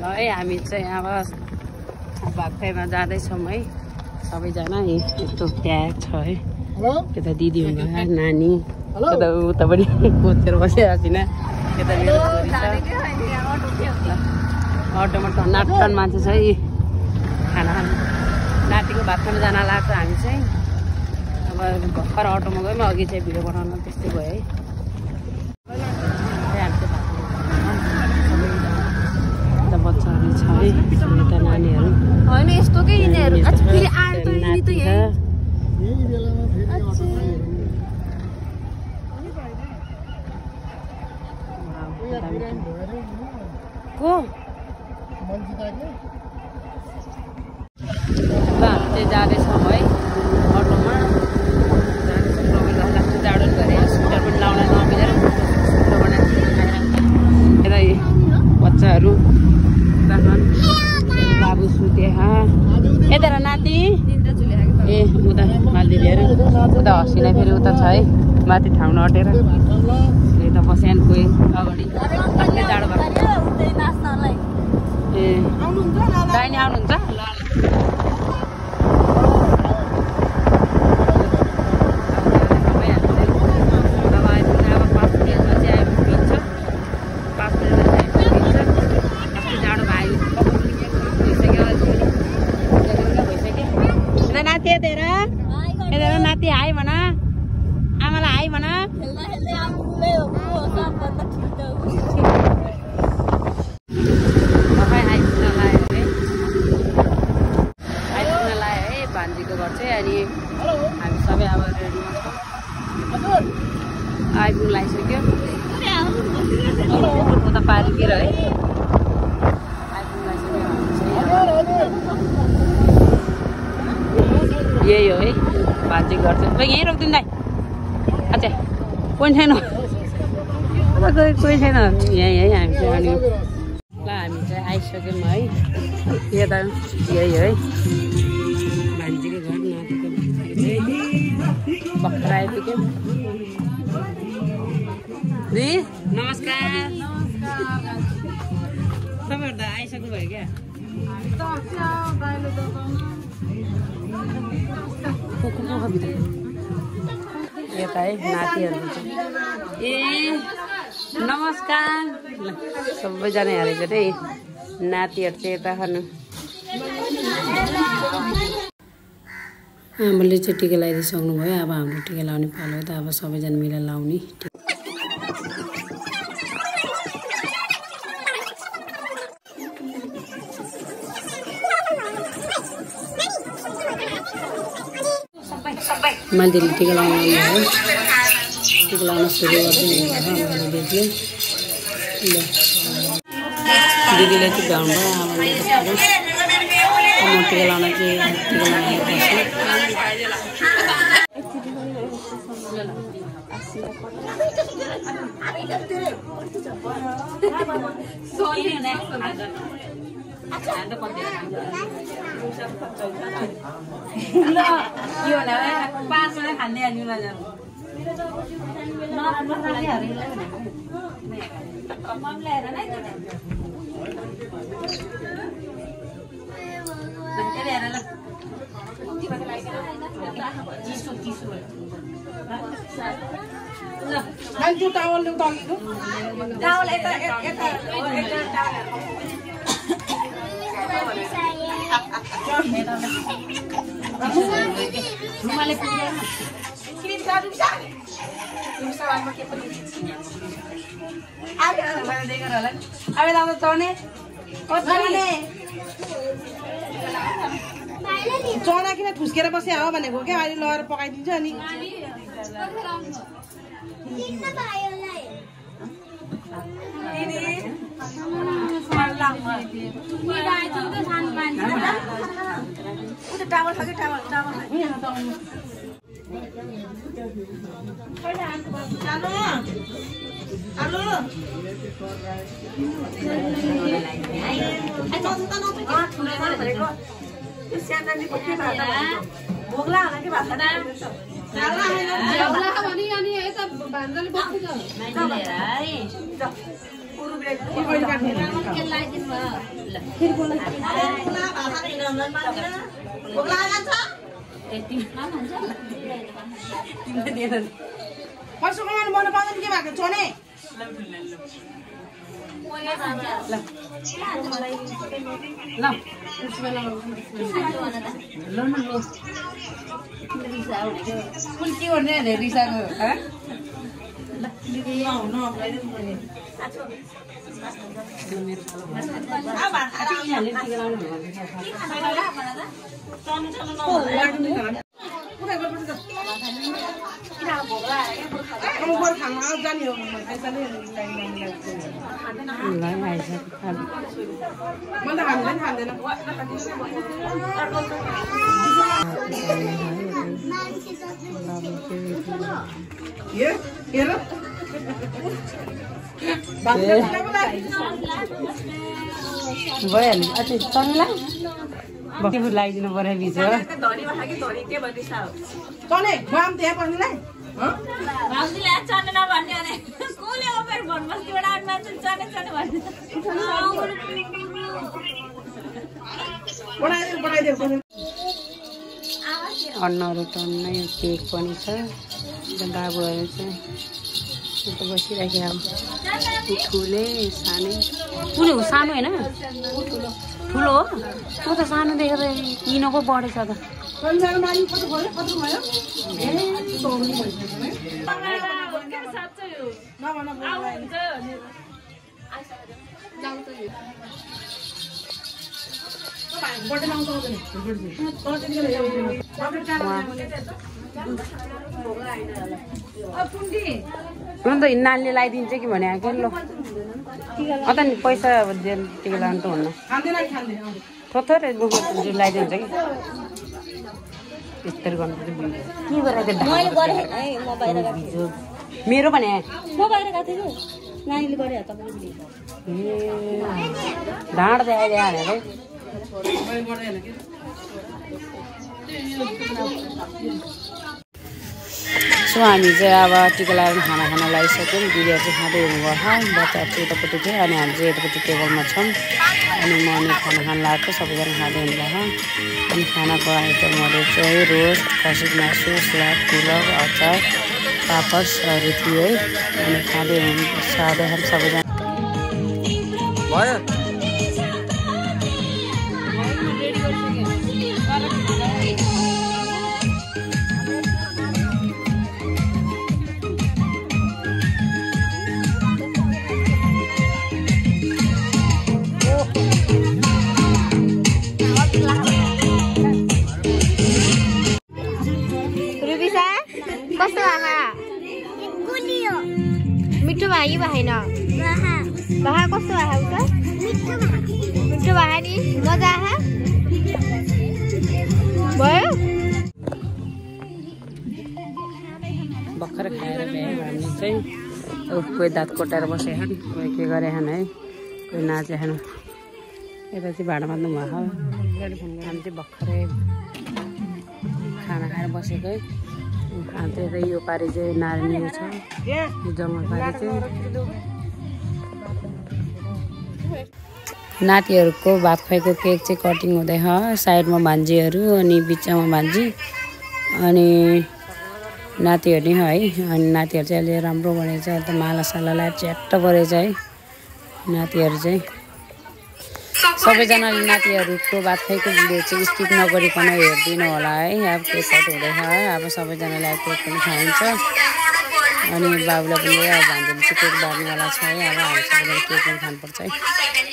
है हामी चाहिँ अब भागफेरमा जाँदैछौँ है सबैजना यस्तो त्याग छ है यता दिदी हुनुभयो नानी यता उता पनि कोचेर बसिरहेको छैन यता मेरो छोरी छ अटोमा टन मान्छे छ है खाना खानु नातिको भात खानु जान लाग्छ हामी चाहिँ अब भर्खर अटोमा गयौँ अघि चाहिँ भिडियो बनाउन त्यस्तै भयो है बच्चाहरू छ है यता नानीहरू होइन यस्तोकै यिनीहरू फेरि आएर त यिनी त यही को हामी चाहिँ जाँदैछौँ है अटोमा जाँदैछौँ जाडो गरे स्वेटर पनि लाउन नमिलेर यता बच्चाहरू बाबु सुते यता नाति ए उता मालदिदीहरू उता हसिना फेरि उता छ है माथि ठाउँ नअटेर यता बस्यान गए अगाडि जाडो भएको ए दाहिने आउनुहुन्छ ल नाति हाई भन आमालाई हाई भन आइपुग्न लायो है भान्जीको घर चाहिँ अनि हामी सबै अब रेडीमा छौँ आइपुग्न लागिसक्यो उता पारितिर है आइपुग्न लागिसक्यो यही हो है भान्जी घर चाहिँ यहीँ रोक्दिनु दाइ अच्छा कोही छैन कोही छैन यहीँ है हामी चाहिँ अनि ल हामी चाहिँ आइसक्यौँ है यता यही है भान्जीको घर नातिको भर्खर आइपुग्यौँ दिदी नमस्कार तपाईँहरू त आइसक्नु भयो क्या यता है नातिहरू ए नमस्कार सबैजना हेरेको त्यही नातिहरू चाहिँ यता खानु आमाले चाहिँ टिका लगाइदिइसक्नु भयो अब हाम्रो टिका लाउने पालो त अब सबैजना मिलेर लाउने मान्छेले टिका लगाउनु है टिका लगाउन सुरु गरिदिनु आमाले दिदीले दिदीले चाहिँ भ्याउनु भयो आमाले म टिका लगाउन चाहिँ टिका लगाउनु पाँचवटा खाने चना किन ठुस्केर बसे हो भनेको क्या अहिले लगाएर पकाइदिन्छ अनि टावल छ कि टावल भोग्ला होला कि भात पैसा कमाउनु मन पाउँदैन के भएको चोने के गर्ने रिसाको भइहाल्यो अच्छा तँलाई लगाइदिनु पर्यो बिच अन्नहरू टन्नै केक पनि छ बाबुहरू चाहिँ बसिराख्यो ठुले सानै कुनै हो सानो होइन ठुलो हो त्यो त सानो देखेर किन पो बढेछ त त नानीले लगाइदिन्छ कि भने के ल अन्त नि पैसा टिका लानु त हुन्न थोरै लगाइदिन्छ कि यस्तरी गर्नु के गरेर मेरो भने ढाँड देखाइदियो भनेर सो हामी चाहिँ अब टिका लगाएर खाना लगाइसक्यौँ दिदीहरू चाहिँ खाँदै हुनुभयो बच्चाहरू चाहिँ यतापट्टि थियो अनि हामी चाहिँ यतापट्टि टेबलमा छौँ अनि म अनि खाना लगाएको सबैजना खाँदै हुनुभयो अनि खानाको आइटमहरू चाहिँ रोस्ट खसीको मासु सलाद पुलाउ अचार पापडहरू थियो है अनि खाँदै हुनुहुन्छ सबैजना भयो मिठो भए कि भएन भए कस्तो भए उता मिठो भए नि मजा आयो भयो भर्खर खाएर भ्यायो हामी चाहिँ कोही दाँत कोटाएर बसेछन् कोही के गरेछन् है कोही नाचेछन् यता चाहिँ भाँडा मात्नु भएको हामी चाहिँ भर्खरै खाना खाएर बसेको है अन्त यो पारि चाहिँ नारायणी छ जङ्गल पारि चाहिँ नातिहरूको भात खुवाइको केक चाहिँ कटिङ हुँदैछ साइडमा भान्जीहरू अनि बिचमा भान्जी अनि नातिहरू नि है अनि नातिहरू चाहिँ अहिले राम्रो बनेछ अन्त मालासाला लाएर च्याट्ट परेछ है नातिहरू चाहिँ सबैजनाले नातिहरूको भात खुवाइको भिडियो चाहिँ स्किप नगरिकन हेरिदिनु होला है अब केक कट हुँदैछ अब सबैजनाले अब केक पनि खाइन्छ अनि बाबुलाई पनि अब भान्जीले चाहिँ केक बार्नेवाला छ है अब हामी सबैजना केक पनि खानुपर्छ है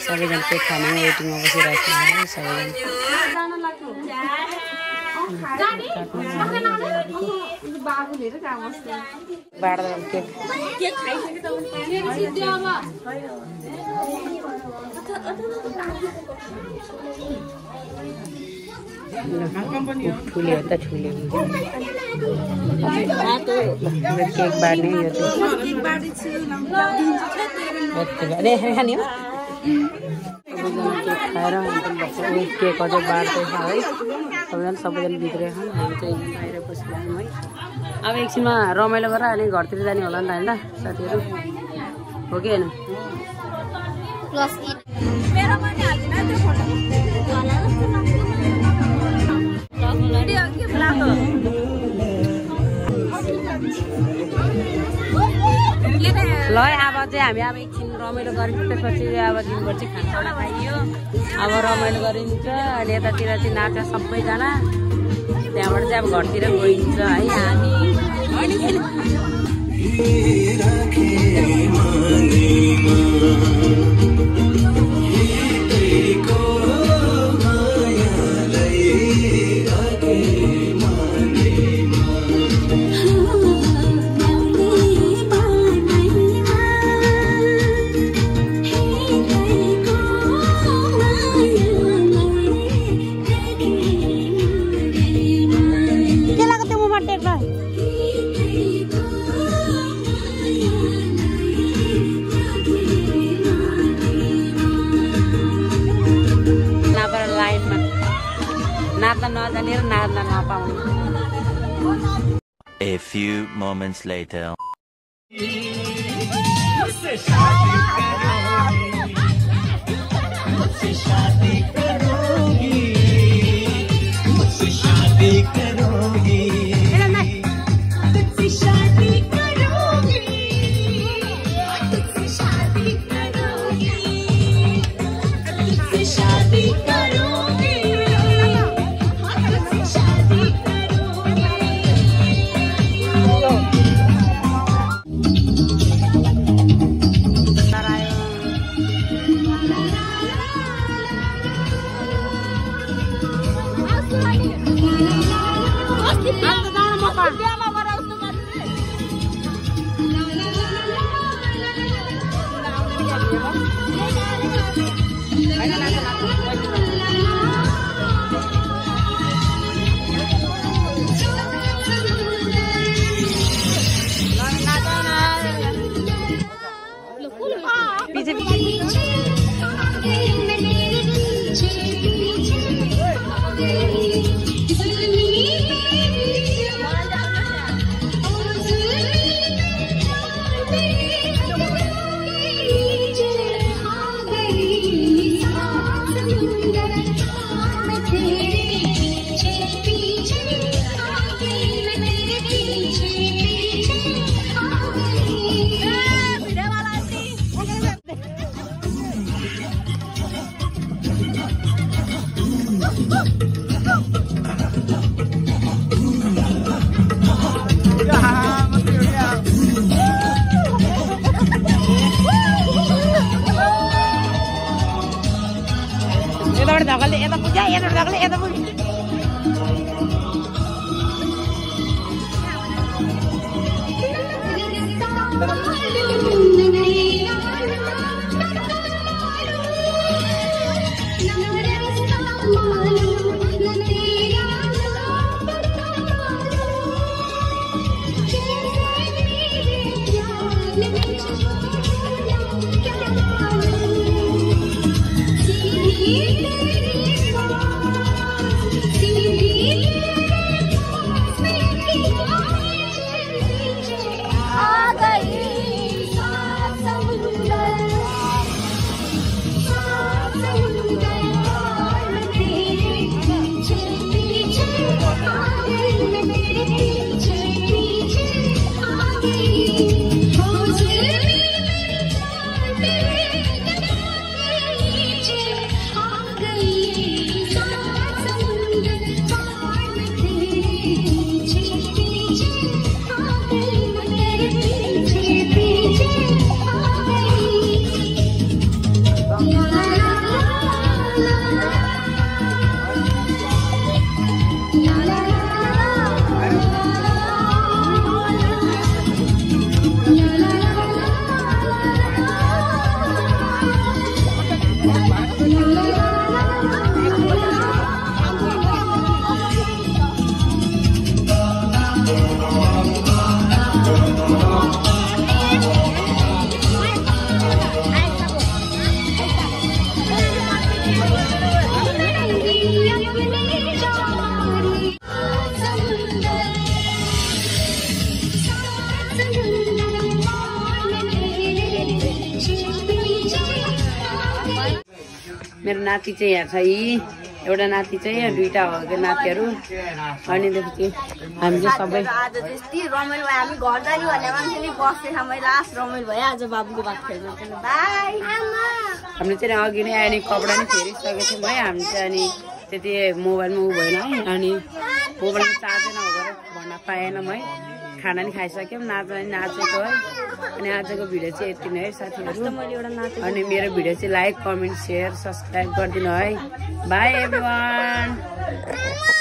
सबैजना केक खाने वेटिङमा बसिरहेको है सबैजना बाँड्दा केक ठुले हो त ठुले केक बाँड्ने यो चाहिँ खाने हो केक खाएर केक अझै बाँड्दैछ है सबैजना भित्रै खान् हामी चाहिँ बाहिर बसिरहेछौँ है अब एकछिनमा रमाइलो गरेर अनि घरतिर जाने होला नि त होइन साथीहरू हो कि होइन ल अब चाहिँ हामी अब एकछिन रमाइलो गरिन्छ त्यसपछि अब दिनभर चाहिँ खानासाना खाइयो अब रमाइलो गरिन्छ अहिले यतातिर चाहिँ नाच्छ सबैजना त्यहाँबाट चाहिँ अब घरतिर गइन्छ है हामी A few moments later. मेरो नाति चाहिँ यहाँ छ यी एउटा नाति चाहिँ दुईटा हो के नातिहरू अनि त्यसपछि हामी चाहिँ सबै आज त्यति रमाइलो भयो हामी घर जाने भन्ने मान्छेले बस्दैछ मैले लास्ट रमाइलो भयो आज बाबुको बात खेल्नु बाई हामीले चाहिँ अघि नै अनि कपडा नि फेरिसकेको थियौँ है हामी चाहिँ अनि त्यति मोबाइलमा उ भएन है अनि मोबाइलमा चार्जै नभएर भन्न पाएनौँ है खाना नि खाइसक्यौँ नाचेको है अनि आजको भिडियो चाहिँ यति नै है साथीहरू अनि मेरो भिडियो चाहिँ लाइक कमेन्ट सेयर सब्सक्राइब गरिदिनु है बाई एभ्रिवान